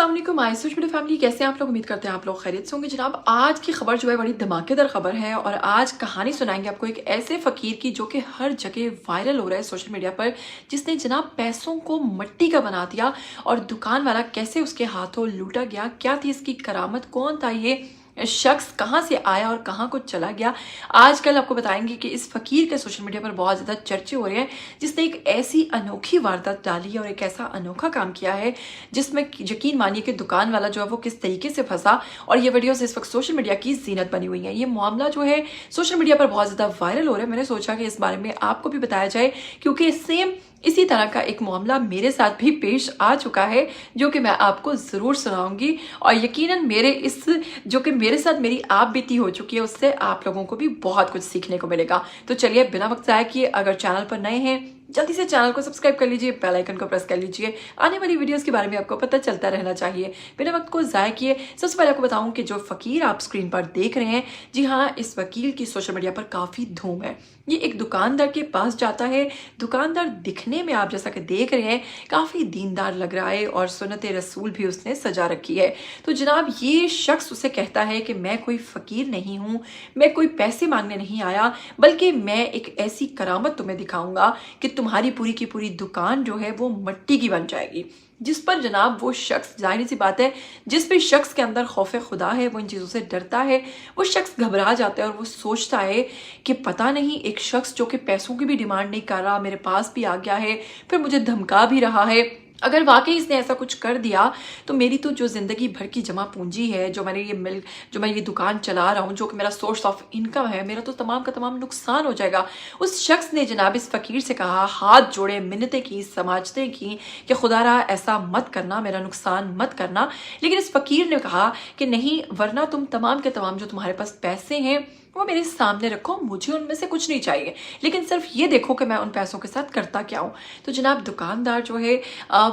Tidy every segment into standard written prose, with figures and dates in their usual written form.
अस्सलाम वालेकुम my social media family, कैसे हैं आप लोग? उम्मीद करते हैं आप लोग खैरियत से होंगे। जनाब, आज की खबर जो है बड़ी धमाकेदार खबर है और आज कहानी सुनाएंगे आपको एक ऐसे फकीर की जो कि हर जगह वायरल हो रहा है सोशल मीडिया पर, जिसने जनाब पैसों को मिट्टी का बना दिया और दुकान वाला कैसे उसके हाथों लूटा गया। क्या थी इसकी करामत, कौन था ये शख्स, कहाँ से आया और कहाँ को चला गया। आजकल आपको बताएंगे कि इस फकीर के सोशल मीडिया पर बहुत ज़्यादा चर्चे हो रहे हैं, जिसने एक ऐसी अनोखी वारदात डाली है और एक ऐसा अनोखा काम किया है जिसमें यकीन मानिए कि दुकान वाला जो है वो किस तरीके से फंसा। और ये वीडियोस इस वक्त सोशल मीडिया की जीनत बनी हुई है। ये मामला जो है सोशल मीडिया पर बहुत ज़्यादा वायरल हो रहा है। मैंने सोचा कि इस बारे में आपको भी बताया जाए, क्योंकि सेम इसी तरह का एक मामला मेरे साथ भी पेश आ चुका है, जो कि मैं आपको ज़रूर सुनाऊंगी। और यकीनन मेरे साथ मेरी आप बीती हो चुकी है, उससे आप लोगों को भी बहुत कुछ सीखने को मिलेगा। तो चलिए बिना वक्त ज़ाया किए, अगर चैनल पर नए हैं जल्दी से चैनल को सब्सक्राइब कर लीजिए, बेल आइकन को प्रेस कर लीजिए। आने वाली वीडियोस के बारे में आपको पता चलता रहना चाहिए। बिना वक्त को ज़ाया किए सबसे पहले आपको बताऊं कि जो फ़कीर आप स्क्रीन पर देख रहे हैं, जी हाँ, इस वकील की सोशल मीडिया पर काफ़ी धूम है। ये एक दुकानदार के पास जाता है। दुकानदार दिखने में आप जैसा कि देख रहे हैं काफ़ी दीनदार लग रहा है और सुन्नत रसूल भी उसने सजा रखी है। तो जनाब, ये शख्स उसे कहता है कि मैं कोई फ़कीर नहीं हूँ, मैं कोई पैसे मांगने नहीं आया, बल्कि मैं एक ऐसी करामत तुम्हें दिखाऊंगा कि तुम्हारी पूरी की पूरी दुकान जो है वो मिट्टी की बन जाएगी। जिस पर जनाब वो शख्स, जाहिर सी बात है, जिस भी शख्स के अंदर खौफ खुदा है, वो इन चीज़ों से डरता है, वो शख्स घबरा जाता है और वो सोचता है कि पता नहीं, एक शख्स जो कि पैसों की भी डिमांड नहीं कर रहा मेरे पास भी आ गया है, फिर मुझे धमका भी रहा है। अगर वाकई इसने ऐसा कुछ कर दिया तो मेरी तो जो ज़िंदगी भर की जमा पूंजी है, जो मैं ये दुकान चला रहा हूँ, जो कि मेरा सोर्स ऑफ इनकम है, मेरा तो तमाम का तमाम नुकसान हो जाएगा। उस शख्स ने जनाब इस फ़कीर से कहा, हाथ जोड़े, मिन्नतें की, समाजतें की कि खुदारा ऐसा मत करना, मेरा नुकसान मत करना। लेकिन इस फ़कीर ने कहा कि नहीं, वरना तुम तमाम के तमाम जो तुम्हारे पास पैसे हैं वो मेरे सामने रखो, मुझे उनमें से कुछ नहीं चाहिए, लेकिन सिर्फ ये देखो कि मैं उन पैसों के साथ करता क्या हूँ। तो जनाब दुकानदार जो है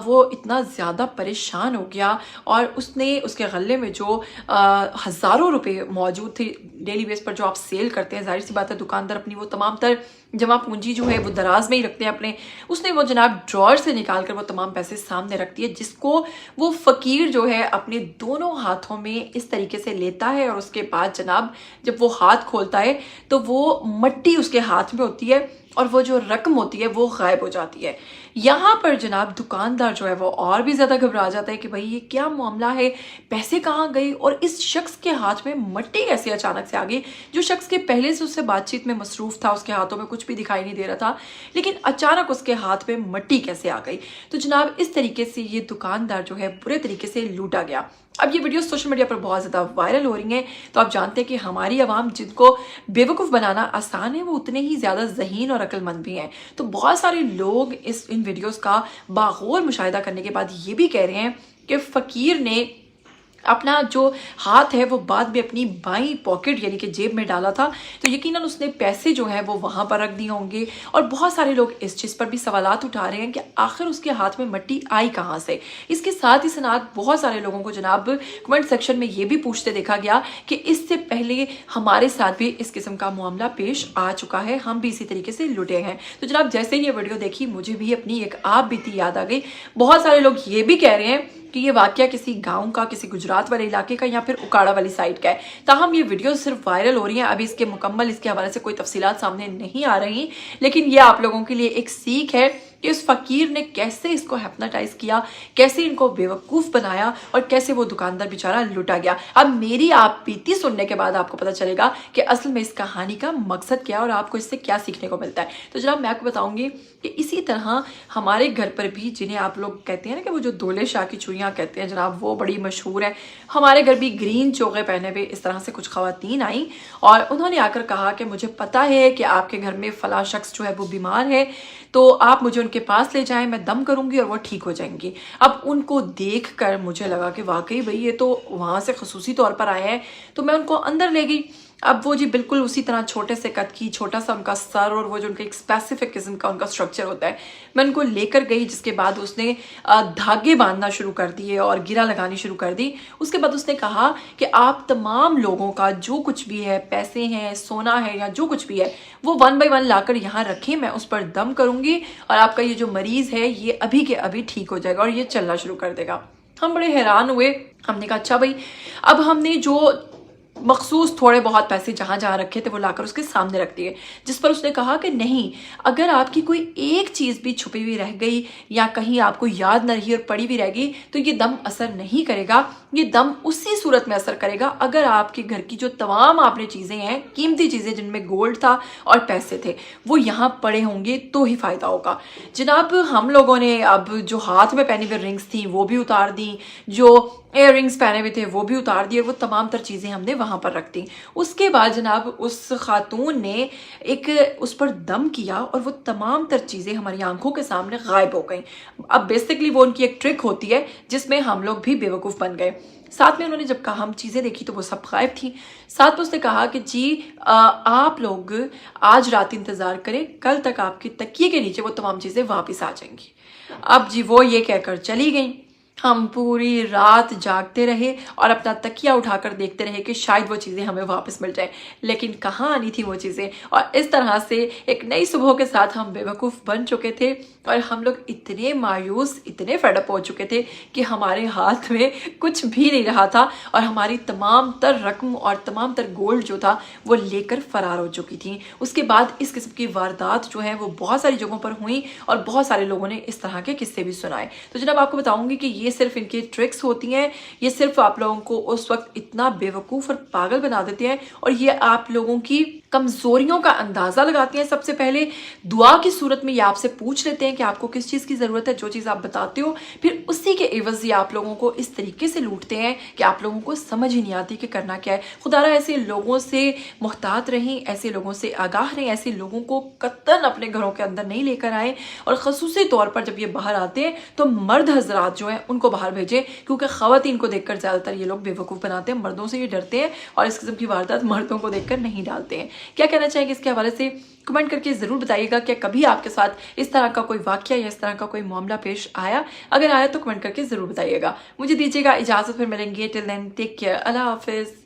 वो इतना ज़्यादा परेशान हो गया और उसने उसके गले में जो हज़ारों रुपए मौजूद थे डेली बेस पर जो आप सेल करते हैं, जाहिर सी बात है दुकानदार अपनी वो तमाम तर जमा पूंजी जो है वो दराज में ही रखते हैं अपने। उसने वो जनाब ड्रॉर से निकाल कर वो तमाम पैसे सामने रख दिए, जिसको वो फ़कीर जो है अपने दोनों हाथों में इस तरीके से लेता है और उसके बाद जनाब जब वो हाथ खोलता है तो वो मिट्टी उसके हाथ में होती है और वो जो रकम होती है वो गायब हो जाती है। यहाँ पर जनाब दुकानदार जो है वो और भी ज़्यादा घबरा जाता है कि भाई ये क्या मामला है, पैसे कहाँ गए और इस शख्स के हाथ में मिट्टी कैसे अचानक से आ गई। जो शख्स के पहले से उससे बातचीत में मसरूफ़ था, उसके हाथों में कुछ भी दिखाई नहीं दे रहा था, लेकिन अचानक उसके हाथ में मिट्टी कैसे आ गई। तो जनाब इस तरीके से ये दुकानदार जो है बुरे तरीके से लूटा गया। अब ये वीडियो सोशल मीडिया पर बहुत ज़्यादा वायरल हो रही हैं, तो आप जानते हैं कि हमारी आवाम जिनको बेवकूफ़ बनाना आसान है, वो उतने ही ज़्यादा ज़हीन और अक्लमंद भी हैं। तो बहुत सारे लोग इन वीडियोस का बागौर मुशाहिदा करने के बाद ये भी कह रहे हैं कि फ़कीर ने अपना जो हाथ है वो बाद में अपनी बाईं पॉकेट यानी कि जेब में डाला था, तो यकीनन उसने पैसे जो हैं वो वहाँ पर रख दिए होंगे। और बहुत सारे लोग इस चीज़ पर भी सवालात उठा रहे हैं कि आखिर उसके हाथ में मिट्टी आई कहाँ से। इसके साथ ही साथ बहुत सारे लोगों को जनाब कमेंट सेक्शन में ये भी पूछते देखा गया कि इससे पहले हमारे साथ भी इस किस्म का मामला पेश आ चुका है, हम भी इसी तरीके से लुटे हैं। तो जनाब जैसे ही ये वीडियो देखी, मुझे भी अपनी एक आप बीती याद आ गई। बहुत सारे लोग ये भी कह रहे हैं कि ये वाकया किसी गांव का, किसी गुजरात वाले इलाके का या फिर उकाड़ा वाली साइड का है। ताहम ये वीडियो सिर्फ वायरल हो रही हैं, अभी इसके हवाले से कोई तफसीलात सामने नहीं आ रही, लेकिन ये आप लोगों के लिए एक सीख है कि उस फ़कीर ने कैसे इसको हिप्नोटाइज किया, कैसे इनको बेवकूफ़ बनाया और कैसे वो दुकानदार बेचारा लुटा गया। अब मेरी आप बीती सुनने के बाद आपको पता चलेगा कि असल में इस कहानी का मकसद क्या है और आपको इससे क्या सीखने को मिलता है। तो जनाब मैं आपको बताऊंगी कि इसी तरह हमारे घर पर भी, जिन्हें आप लोग कहते हैं ना कि वो जो दोले शाह की चूड़ियाँ कहते हैं जनाब, वो बड़ी मशहूर है। हमारे घर भी ग्रीन चोगे पहने हुए इस तरह से कुछ ख़वातीन आई और उन्होंने आकर कहा कि मुझे पता है कि आपके घर में फ़लाँ शख्स जो है वो बीमार है, तो आप मुझे उनके पास ले जाएं, मैं दम करूंगी और वो ठीक हो जाएंगी। अब उनको देखकर मुझे लगा कि वाकई भाई ये तो वहाँ से खसूसी तौर पर आए हैं, तो मैं उनको अंदर ले गई। अब वो जी बिल्कुल उसी तरह छोटे से कद की, छोटा सा उनका सर और वो जो उनका एक स्पेसिफिक किस्म का उनका स्ट्रक्चर होता है, मैं उनको लेकर गई, जिसके बाद उसने धागे बांधना शुरू कर दिए और गिरा लगानी शुरू कर दी। उसके बाद उसने कहा कि आप तमाम लोगों का जो कुछ भी है, पैसे हैं, सोना है या जो कुछ भी है, वो 1 बाय 1 लाकर यहाँ रखें, मैं उस पर दम करूँगी और आपका ये जो मरीज़ है ये अभी के अभी ठीक हो जाएगा और ये चलना शुरू कर देगा। हम बड़े हैरान हुए। हमने कहा अच्छा भाई, अब हमने जो मखसूस थोड़े बहुत पैसे जहाँ जहाँ रखे थे वो लाकर उसके सामने रख दिए, जिस पर उसने कहा कि नहीं, अगर आपकी कोई एक चीज़ भी छुपी हुई रह गई या कहीं आपको याद न रही और पड़ी भी रह गई तो ये दम असर नहीं करेगा। ये दम उसी सूरत में असर करेगा अगर आपके घर की जो तमाम आपने चीज़ें हैं, कीमती चीज़ें जिनमें गोल्ड था और पैसे थे, वो यहाँ पड़े होंगे तो ही फ़ायदा होगा। जनाब हम लोगों ने अब जो हाथ में पहनी हुई रिंग्स थी वो भी उतार दी, जो इयर रिंग्स पहने हुए थे वो भी उतार दिए, वो तमाम तर चीज़ें हमने वहाँ पर रख दी। उसके बाद जनाब उस खातून ने एक उस पर दम किया और वो तमाम तर चीज़ें हमारी आंखों के सामने गायब हो गई। अब बेसिकली वो उनकी एक ट्रिक होती है जिसमें हम लोग भी बेवकूफ़ बन गए। साथ में उन्होंने जब कहा हम चीज़ें देखी तो वो सब गायब थी। साथ में उसने कहा कि जी आप लोग आज रात इंतज़ार करें, कल तक आपके तकिए के नीचे वो तमाम चीज़ें वापस आ जाएंगी। अब जी वो ये कहकर चली गई। हम पूरी रात जागते रहे और अपना तकिया उठाकर देखते रहे कि शायद वो चीज़ें हमें वापस मिल जाए, लेकिन कहाँ आनी थी वो चीज़ें। और इस तरह से एक नई सुबह के साथ हम बेवकूफ़ बन चुके थे और हम लोग इतने मायूस, इतने फेडअप हो चुके थे कि हमारे हाथ में कुछ भी नहीं रहा था और हमारी तमाम तर रकम और तमाम तर गोल्ड जो था वो लेकर फरार हो चुकी थी। उसके बाद इस किस्म की वारदात जो है वो बहुत सारी जगहों पर हुई और बहुत सारे लोगों ने इस तरह के किस्से भी सुनाए। तो जनाब आपको बताऊंगी कि ये सिर्फ इनकी ट्रिक्स होती हैं, ये सिर्फ आप लोगों को उस वक्त इतना बेवकूफ़ और पागल बना देते हैं और ये आप लोगों की कमज़ोरियों का अंदाज़ा लगाते हैं। सबसे पहले दुआ की सूरत में ये आपसे पूछ लेते हैं कि आपको किस चीज़ की ज़रूरत है, जो चीज़ आप बताते हो, फिर उसी के एवज़ ये आप लोगों को इस तरीके से लूटते हैं कि आप लोगों को समझ ही नहीं आती कि करना क्या है। खुदारा ऐसे लोगों से मुहतात रहें, ऐसे लोगों से आगाह रहें, ऐसे लोगों को कतन अपने घरों के अंदर नहीं लेकर आएँ और ख़ुसूसी तौर पर जब ये बाहर आते हैं तो मर्द हजरात जो हैं उनको बाहर भेजें, क्योंकि ख़वातीन को देखकर ज़्यादातर ये लोग बेवकूफ़ बनाते हैं, मर्दों से ये डरते हैं और इस किस्म की वारदात मर्दों को देखकर नहीं डालते हैं। क्या कहना चाहेंगे इसके हवाले से कमेंट करके ज़रूर बताइएगा। क्या कभी आपके साथ इस तरह का कोई वाक़या या इस तरह का कोई मामला पेश आया? अगर आया तो कमेंट करके ज़रूर बताइएगा। मुझे दीजिएगा इजाज़त, फिर मिलेंगे। टिल देन टेक केयर, अल्लाह हाफ़िज़।